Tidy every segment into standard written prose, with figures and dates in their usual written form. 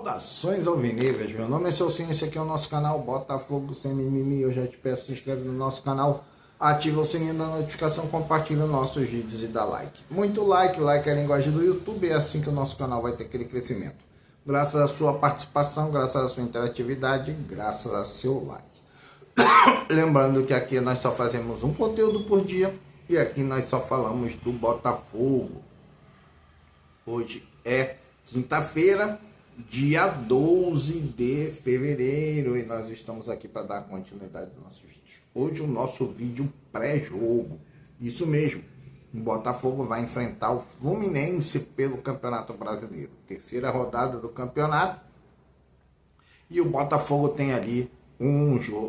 Saudações alvinegras, meu nome é Celcinho, esse aqui é o nosso canal Botafogo Sem Mimimi. Eu já te peço, se inscreve no nosso canal, ativa o sininho da notificação, compartilha nossos vídeos e dá like. Muito like, like é a linguagem do YouTube, é assim que o nosso canal vai ter aquele crescimento. Graças à sua participação, graças à sua interatividade, graças a seu like. Lembrando que aqui nós só fazemos um conteúdo por dia e aqui nós só falamos do Botafogo. Hoje é quinta-feira, dia 12 de fevereiro, e nós estamos aqui para dar continuidade aos nossos vídeos. Hoje o nosso vídeo pré-jogo, isso mesmo, o Botafogo vai enfrentar o Fluminense pelo Campeonato Brasileiro, terceira rodada do campeonato, e o Botafogo tem ali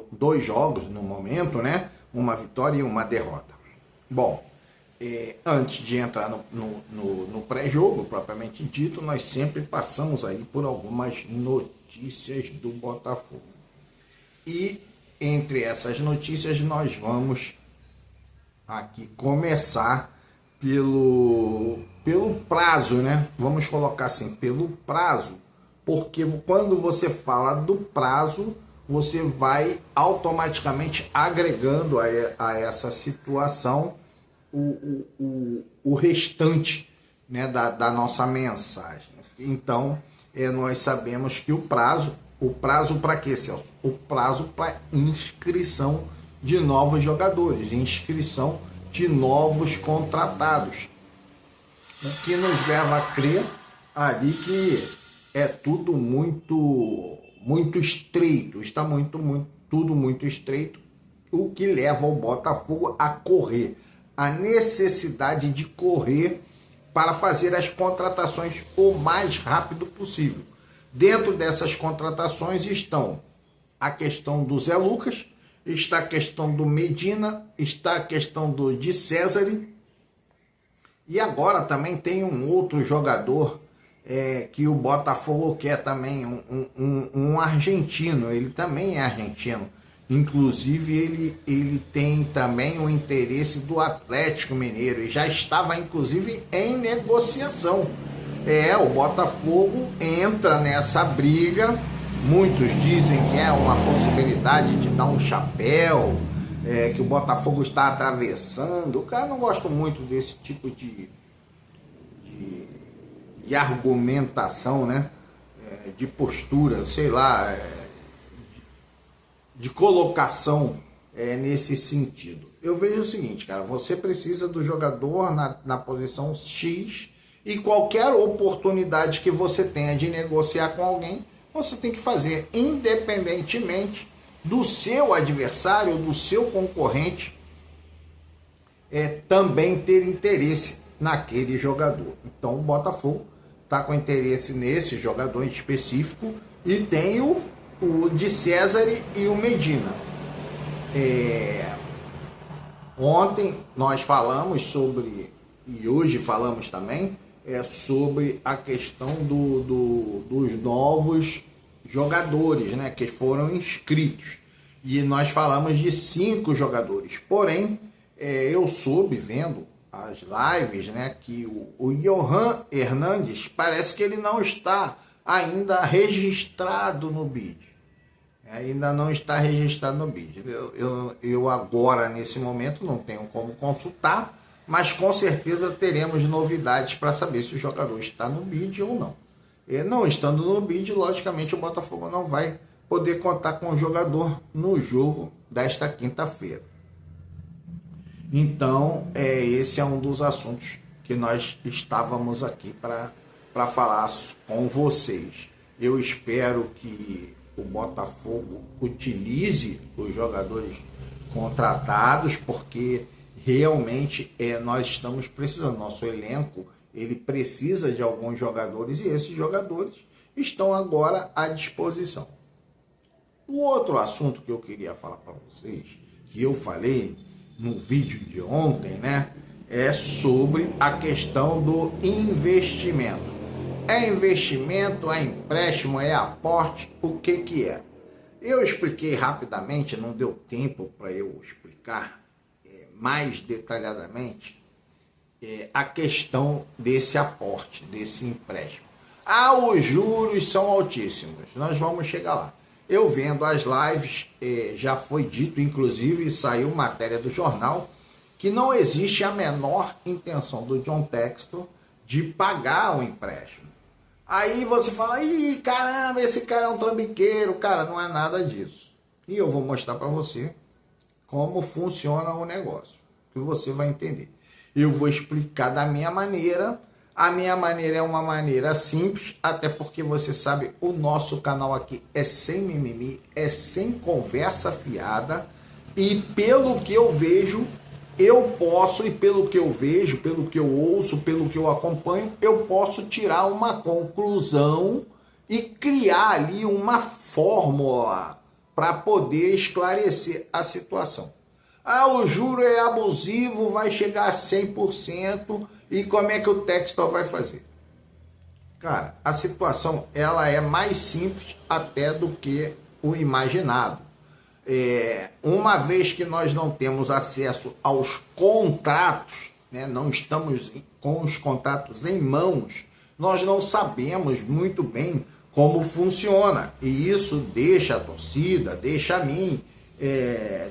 dois jogos no momento, né? Uma vitória e uma derrota. Bom, antes de entrar no pré-jogo, propriamente dito, nós sempre passamos aí por algumas notícias do Botafogo. E entre essas notícias nós vamos aqui começar pelo prazo, né? Vamos colocar assim, pelo prazo, porque quando você fala do prazo, você vai automaticamente agregando a essa situação o restante, né, da nossa mensagem. Então, nós sabemos que o prazo para quê, Celso? O prazo para inscrição de novos jogadores, inscrição de novos contratados. O que nos leva a crer ali que é tudo muito estreito, está tudo muito estreito, o que leva o Botafogo a correr, a necessidade de correr para fazer as contratações o mais rápido possível. Dentro dessas contratações estão a questão do Zé Lucas, está a questão do Medina, está a questão do de Césare, e agora também tem um outro jogador que o Botafogo quer também, um argentino, ele também é argentino. Inclusive, ele tem também o interesse do Atlético Mineiro e já estava, inclusive, em negociação. O Botafogo entra nessa briga. Muitos dizem que é uma possibilidade de dar um chapéu, que o Botafogo está atravessando. Cara, eu não gosto muito desse tipo de argumentação, né? De postura, sei lá, de colocação nesse sentido. Eu vejo o seguinte, cara, você precisa do jogador na posição X e qualquer oportunidade que você tenha de negociar com alguém, você tem que fazer independentemente do seu adversário, do seu concorrente, também ter interesse naquele jogador. Então o Botafogo está com interesse nesse jogador em específico e tem o de César e o Medina. Ontem nós falamos sobre, e hoje falamos também, sobre a questão dos novos jogadores, né, que foram inscritos. E nós falamos de 5 jogadores. Porém, eu soube, vendo as lives, né, que o Johan Hernandes parece que ele não está ainda registrado no BID. Ainda não está registrado no BID. Eu agora, nesse momento, não tenho como consultar, mas com certeza teremos novidades para saber se o jogador está no BID ou não. Não estando no BID, logicamente o Botafogo não vai poder contar com o jogador no jogo desta quinta-feira. Então, esse é um dos assuntos que nós estávamos aqui para falar com vocês. Eu espero que o Botafogo utilize os jogadores contratados, porque realmente nós estamos precisando, nosso elenco ele precisa de alguns jogadores e esses jogadores estão agora à disposição. O outro assunto que eu queria falar para vocês, que eu falei no vídeo de ontem, né, é sobre a questão do investimento. É investimento, é empréstimo, é aporte, o que é? Eu expliquei rapidamente, não deu tempo para eu explicar mais detalhadamente a questão desse aporte, desse empréstimo. Ah, os juros são altíssimos. Nós vamos chegar lá. Eu vendo as lives, já foi dito, inclusive saiu matéria do jornal, que não existe a menor intenção do John Textor de pagar o empréstimo. Aí você fala, ih, caramba, esse cara é um trambiqueiro. Cara, não é nada disso. E eu vou mostrar para você como funciona o negócio, que você vai entender. Eu vou explicar da minha maneira. A minha maneira é uma maneira simples, até porque você sabe, o nosso canal aqui é sem mimimi, é sem conversa fiada, e pelo que eu vejo, eu posso, e pelo que eu vejo, pelo que eu ouço, pelo que eu acompanho, eu posso tirar uma conclusão e criar ali uma fórmula para poder esclarecer a situação. Ah, o juro é abusivo, vai chegar a 100%, e como é que o Textor vai fazer? Cara, a situação ela é mais simples até do que o imaginado. Uma vez que nós não temos acesso aos contratos, né, não estamos com os contratos em mãos, nós não sabemos muito bem como funciona. E isso deixa a torcida, deixa a mim,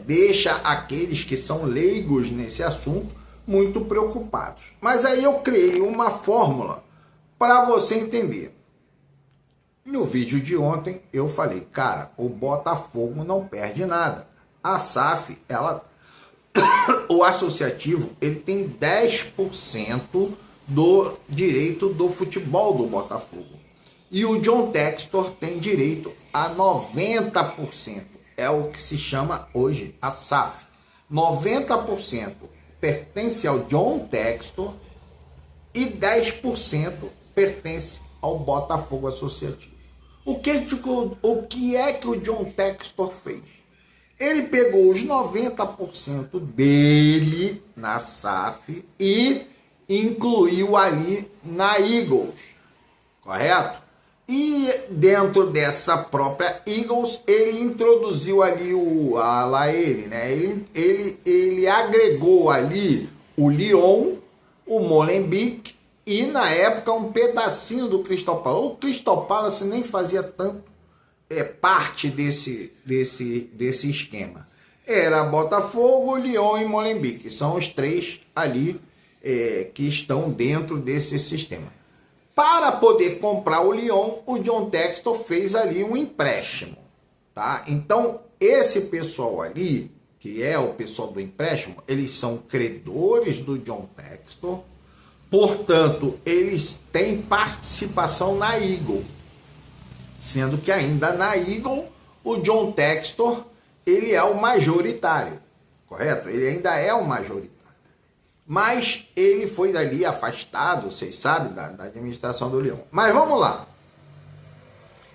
deixa aqueles que são leigos nesse assunto muito preocupados. Mas aí eu criei uma fórmula para você entender. No vídeo de ontem eu falei, cara, o Botafogo não perde nada. A SAF, o associativo, ele tem 10% do direito do futebol do Botafogo. E o John Textor tem direito a 90%. É o que se chama hoje a SAF. 90% pertence ao John Textor e 10% pertence ao Botafogo Associativo. O que é que o John Textor fez? Ele pegou os 90% dele na SAF e incluiu ali na Eagles, correto? E dentro dessa própria Eagles, ele introduziu ali ele agregou ali o Lyon, o Molenbeek e na época um pedacinho do Crystal Palace. O Crystal Palace nem fazia tanto parte desse esquema. Era Botafogo, Lyon e Molenbeek. São os três ali que estão dentro desse sistema. Para poder comprar o Lyon, o John Textor fez ali um empréstimo, tá? Então, esse pessoal ali, que é o pessoal do empréstimo, eles são credores do John Textor, portanto, eles têm participação na Eagle, sendo que ainda na Eagle, o John Textor, ele é o majoritário, correto? Ele ainda é o majoritário. Mas ele foi dali afastado, vocês sabem, da administração do Leão. Mas vamos lá.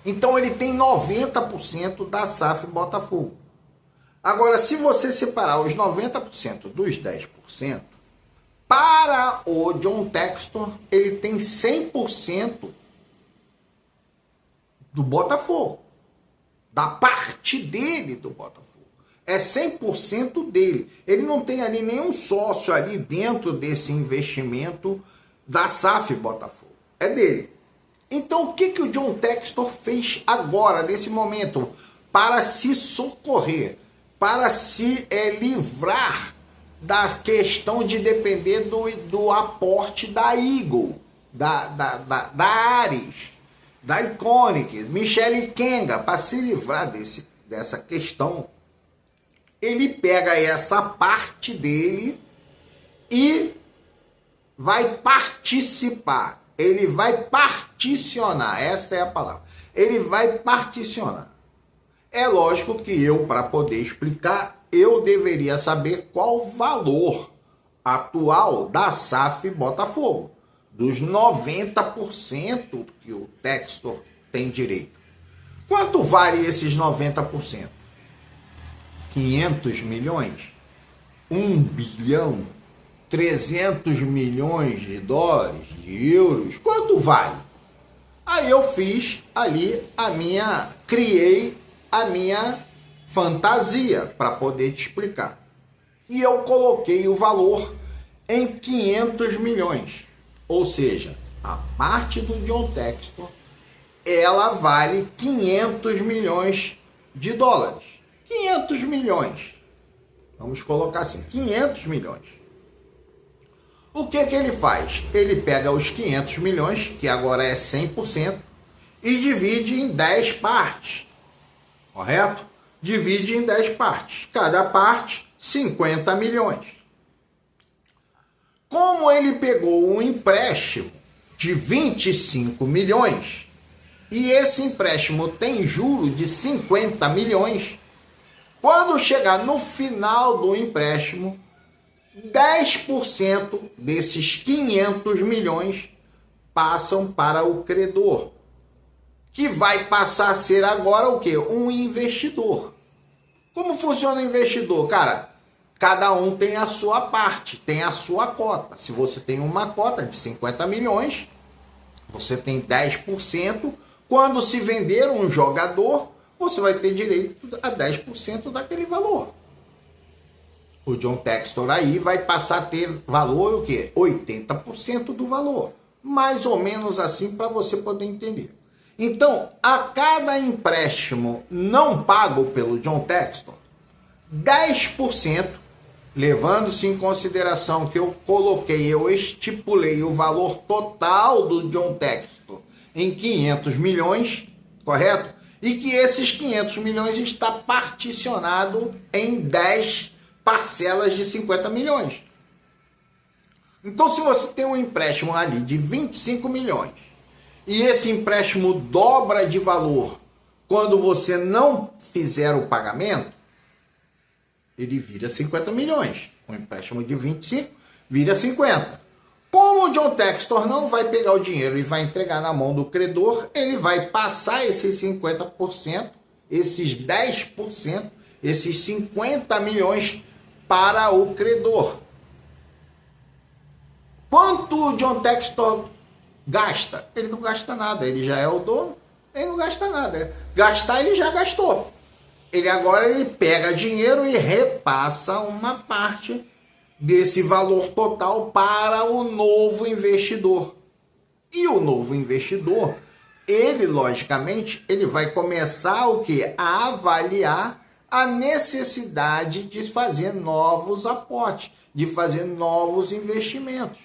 Então ele tem 90% da SAF Botafogo. Agora, se você separar os 90% dos 10%, para o John Textor, ele tem 100% do Botafogo. Da parte dele do Botafogo. É 100% dele. Ele não tem ali nenhum sócio ali dentro desse investimento da SAF Botafogo. É dele. Então, o que o John Textor fez agora, nesse momento, para se socorrer, para se livrar da questão de depender do aporte da Eagle, da Ares, da Iconic, Michele Kenga, para se livrar dessa questão, ele pega essa parte dele e vai participar. Ele vai particionar. Essa é a palavra. Ele vai particionar. É lógico que eu, para poder explicar, eu deveria saber qual o valor atual da SAF Botafogo. Dos 90% que o Textor tem direito. Quanto vale esses 90%? 500 milhões, 1 bilhão, 300 milhões de dólares, de euros, quanto vale? Aí eu fiz ali criei a minha fantasia para poder te explicar. E eu coloquei o valor em 500 milhões, ou seja, a parte do John Textor, ela vale 500 milhões de dólares. 500 milhões. Vamos colocar assim, 500 milhões. O que ele faz? Ele pega os 500 milhões, que agora é 100%, e divide em 10 partes. Correto? Divide em 10 partes. Cada parte, 50 milhões. Como ele pegou um empréstimo de 25 milhões, e esse empréstimo tem juro de 50 milhões, quando chegar no final do empréstimo, 10% desses 500 milhões passam para o credor, que vai passar a ser agora o quê? Um investidor. Como funciona o investidor? Cara, cada um tem a sua parte, tem a sua cota. Se você tem uma cota de 50 milhões, você tem 10%. Quando se vender um jogador, você vai ter direito a 10% daquele valor. O John Textor aí vai passar a ter valor o quê? 80% do valor. Mais ou menos assim para você poder entender. Então, a cada empréstimo não pago pelo John Textor, 10%, levando-se em consideração que eu estipulei o valor total do John Textor em 500 milhões, correto? E que esses 500 milhões está particionado em 10 parcelas de 50 milhões. Então, se você tem um empréstimo ali de 25 milhões e esse empréstimo dobra de valor quando você não fizer o pagamento, ele vira 50 milhões. Um empréstimo de 25 vira 50. Como o John Textor não vai pegar o dinheiro e vai entregar na mão do credor, ele vai passar esses 50%, esses 10%, esses 50 milhões para o credor. Quanto o John Textor gasta? Ele não gasta nada, ele já é o dono, ele não gasta nada. Gastar, ele já gastou. Ele pega dinheiro e repassa uma parte desse valor total para o novo investidor. E o novo investidor, ele logicamente, ele vai começar o quê? A avaliar a necessidade de fazer novos aportes, de fazer novos investimentos.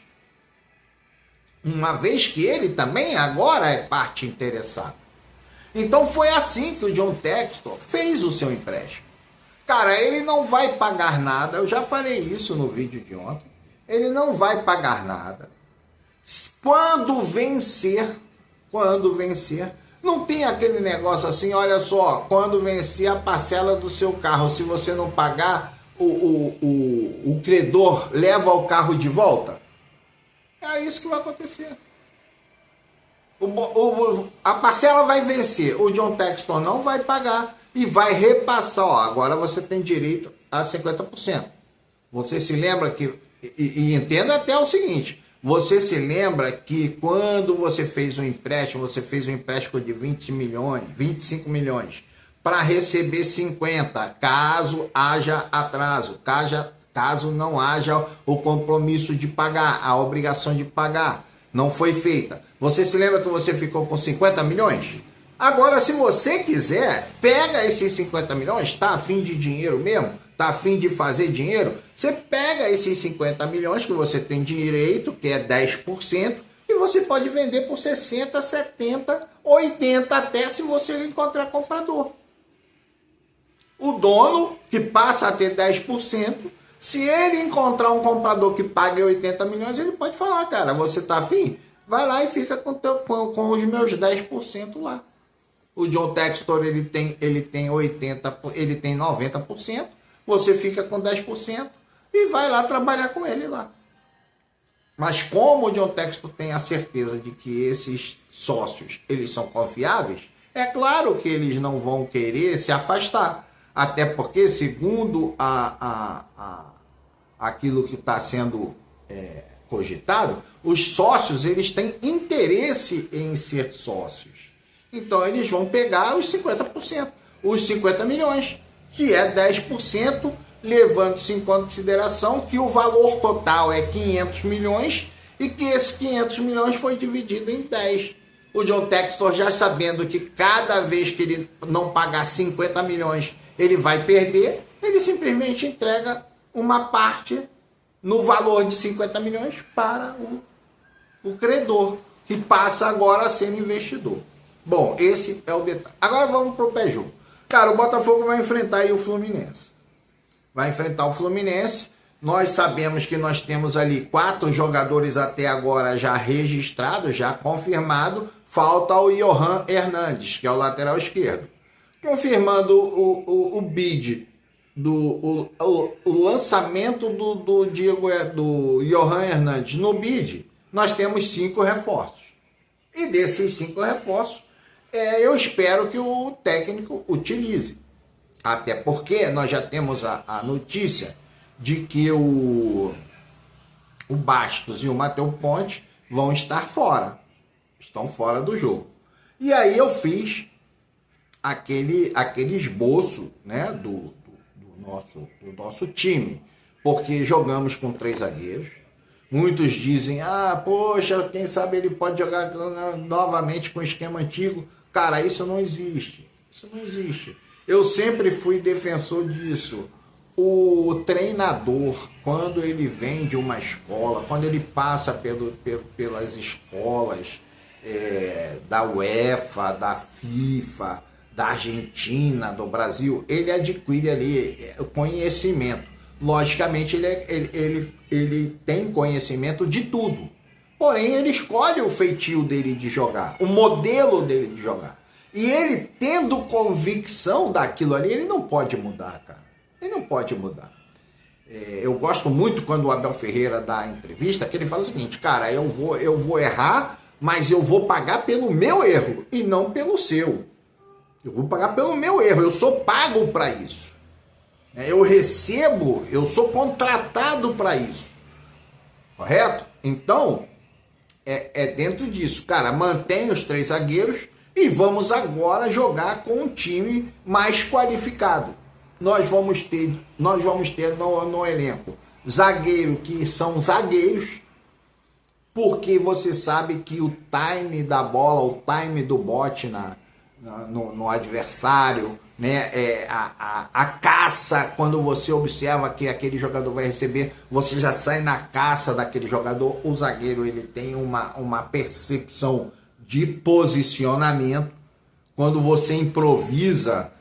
Uma vez que ele também agora é parte interessada. Então foi assim que o John Textor fez o seu empréstimo. Cara, ele não vai pagar nada, eu já falei isso no vídeo de ontem, ele não vai pagar nada. Quando vencer, não tem aquele negócio assim, olha só, quando vencer a parcela do seu carro, se você não pagar, o credor leva o carro de volta. É isso que vai acontecer. A parcela vai vencer, o John Textor não vai pagar e vai repassar. Ó, agora você tem direito a 50%. Você se lembra que, e entenda até o seguinte, você se lembra que quando você fez um empréstimo de 20 milhões, 25 milhões, para receber 50, caso haja atraso, caso não haja o compromisso de pagar, a obrigação de pagar, não foi feita. Você se lembra que você ficou com 50 milhões? Agora, se você quiser, pega esses 50 milhões, está a fim de dinheiro mesmo? Está a fim de fazer dinheiro? Você pega esses 50 milhões que você tem direito, que é 10%, e você pode vender por 60, 70, 80, até se você encontrar comprador. O dono, que passa a ter 10%, se ele encontrar um comprador que pague 80 milhões, ele pode falar, cara, você está afim? Vai lá e fica com os meus 10% lá. O John Textor, ele tem 90%, você fica com 10% e vai lá trabalhar com ele lá. Mas como o John Textor tem a certeza de que esses sócios, eles são confiáveis, é claro que eles não vão querer se afastar. Até porque, segundo aquilo que está sendo cogitado, os sócios, eles têm interesse em ser sócios. Então, eles vão pegar os 50%, os 50 milhões, que é 10%, levando-se em consideração que o valor total é 500 milhões e que esses 500 milhões foi dividido em 10. O John Textor, já sabendo que cada vez que ele não pagar 50 milhões, ele vai perder, ele simplesmente entrega uma parte no valor de 50 milhões para o credor, que passa agora a ser investidor. Bom, esse é o detalhe. Agora vamos para o Peugeot. Cara, o Botafogo vai enfrentar aí o Fluminense. Vai enfrentar o Fluminense. Nós sabemos que nós temos ali 4 jogadores até agora já registrados, já confirmado. Falta o Johan Hernandes, que é o lateral esquerdo. Confirmando o bid, o lançamento do Johan Hernandes no bid, nós temos 5 reforços. E desses 5 reforços, eu espero que o técnico utilize. Até porque nós já temos a notícia de que o Bastos e o Matheus Ponte vão estar fora. Estão fora do jogo. E aí eu fiz aquele esboço, né, do nosso time. Porque jogamos com 3 zagueiros. Muitos dizem, poxa, quem sabe ele pode jogar novamente com o esquema antigo. Cara, isso não existe. Isso não existe. Eu sempre fui defensor disso. O treinador, quando ele vem de uma escola, quando ele passa pelas escolas da UEFA, da FIFA, da Argentina, do Brasil, ele adquire ali conhecimento. Logicamente, ele tem conhecimento de tudo. Porém, ele escolhe o feitio dele de jogar, o modelo dele de jogar. E ele, tendo convicção daquilo ali, ele não pode mudar, cara. Ele não pode mudar. Eu gosto muito quando o Abel Ferreira dá a entrevista, que ele fala o seguinte, cara, eu vou errar, mas eu vou pagar pelo meu erro e não pelo seu. Eu vou pagar pelo meu erro, eu sou pago para isso. Eu recebo, eu sou contratado para isso. Correto? Então, é dentro disso. Cara, mantém os 3 zagueiros e vamos agora jogar com um time mais qualificado. Nós vamos ter no elenco zagueiro que são zagueiros, porque você sabe que o time da bola, o time do bote no adversário, né, a caça, quando você observa que aquele jogador vai receber, você já sai na caça daquele jogador. O zagueiro, ele tem uma percepção de posicionamento. Quando você improvisa,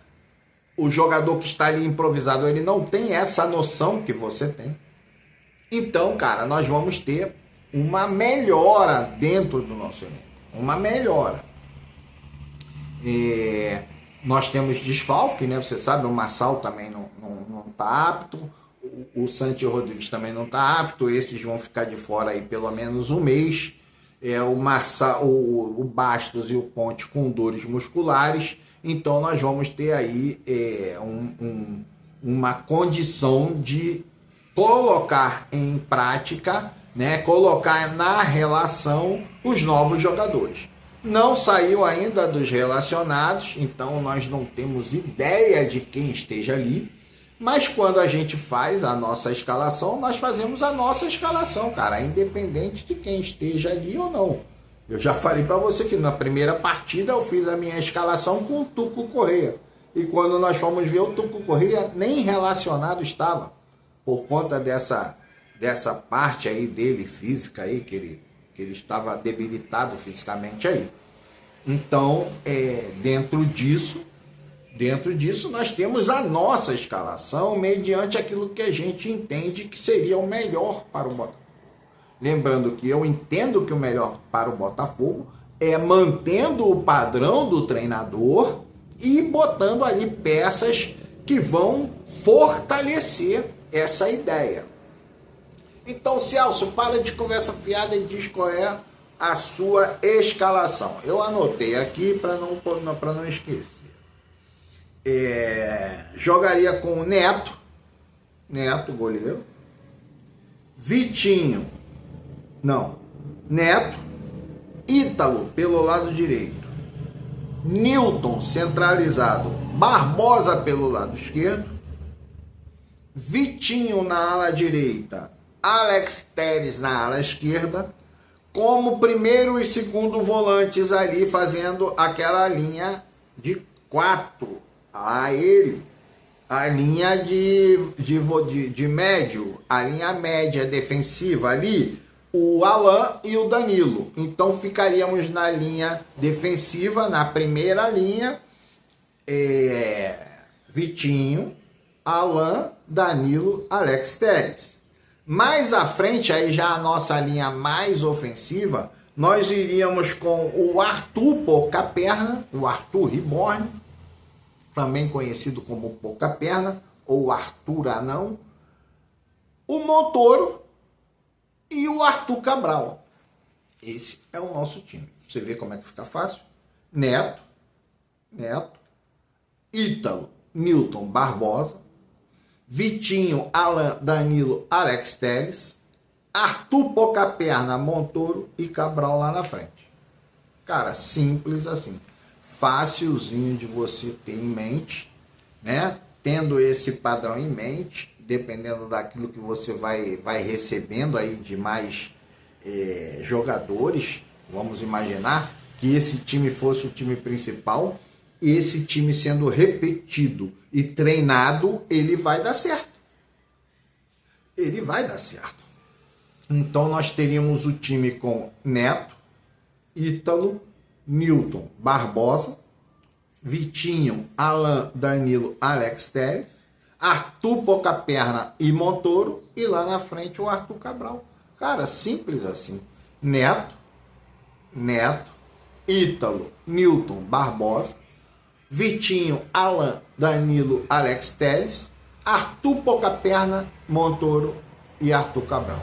o jogador que está ali improvisado, ele não tem essa noção que você tem. Então, cara, nós vamos ter uma melhora dentro do nosso elenco. Uma melhora. Nós temos desfalque, né? Você sabe, o Marçal também não está apto. O Santi Rodrigues também não está apto. Esses vão ficar de fora aí pelo menos um mês. O Bastos e o Ponte com dores musculares. Então nós vamos ter aí uma condição de colocar em prática, né, colocar na relação os novos jogadores. Não saiu ainda dos relacionados, então nós não temos ideia de quem esteja ali. Mas quando a gente faz a nossa escalação, nós fazemos a nossa escalação, cara, independente de quem esteja ali ou não. Eu já falei para você que na primeira partida eu fiz a minha escalação com o Tuco Correia. E quando nós fomos ver, o Tuco Correia nem relacionado estava. Por conta dessa parte aí dele, física aí, que ele estava debilitado fisicamente aí. Então, dentro disso nós temos a nossa escalação mediante aquilo que a gente entende que seria o melhor para o Botafogo. Lembrando que eu entendo que o melhor para o Botafogo é mantendo o padrão do treinador e botando ali peças que vão fortalecer essa ideia. Então, Celso, para de conversa fiada e diz qual é a sua escalação. Eu anotei aqui para não esquecer. Jogaria com o Neto, goleiro. Neto, Ítalo pelo lado direito, Newton centralizado, Barbosa pelo lado esquerdo, Vitinho na ala direita, Alex Telles na ala esquerda, como primeiro e segundo volantes ali, fazendo aquela linha de 4 a ele. A linha de médio, a linha média defensiva ali, o Alan e o Danilo. Então ficaríamos na linha defensiva, na primeira linha, Vitinho, Alan, Danilo, Alex Telles. Mais à frente, aí já a nossa linha mais ofensiva, nós iríamos com o Arthur Pouca-Perna, o Arthur Reborn, também conhecido como Pouca-Perna, ou Arthur Anão, o Montoro e o Arthur Cabral. Esse é o nosso time. Você vê como é que fica fácil? Neto, Ítalo, Newton, Barbosa, Vitinho, Alan, Danilo, Alex Telles, Arthur Pouca-Perna, Montoro e Cabral lá na frente. Cara, simples assim. Fácilzinho de você ter em mente, né? Tendo esse padrão em mente, dependendo daquilo que você vai recebendo aí de mais jogadores, vamos imaginar que esse time fosse o time principal, esse time sendo repetido e treinado, ele vai dar certo. Ele vai dar certo. Então nós teríamos o time com Neto, Ítalo, Newton, Barbosa, Vitinho, Alan, Danilo, Alex Telles, Arthur Pouca-Perna e Montoro, e lá na frente o Arthur Cabral. Cara, simples assim. Neto, Ítalo, Newton, Barbosa, Vitinho, Alan, Danilo, Alex Telles, Arthur Pouca-Perna, Montoro e Arthur Cabral.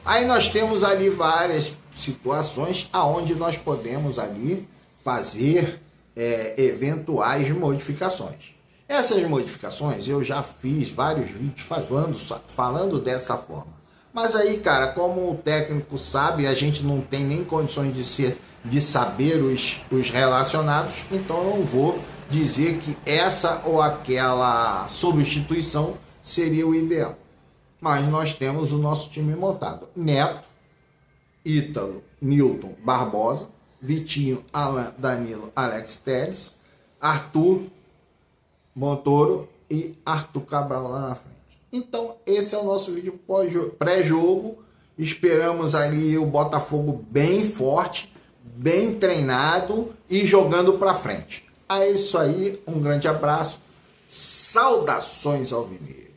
Aí nós temos ali várias situações aonde nós podemos ali fazer eventuais modificações. Essas modificações eu já fiz vários vídeos falando dessa forma. Mas aí, cara, como o técnico sabe, a gente não tem nem condições de saber os relacionados, então eu não vou dizer que essa ou aquela substituição seria o ideal. Mas nós temos o nosso time montado. Neto, Ítalo, Newton, Barbosa, Vitinho, Alan, Danilo, Alex Telles, Arthur, Montoro e Arthur Cabral lá na frente. Então, esse é o nosso vídeo pré-jogo. Esperamos ali o Botafogo bem forte, bem treinado e jogando para frente. É isso aí, um grande abraço, saudações alvinegras.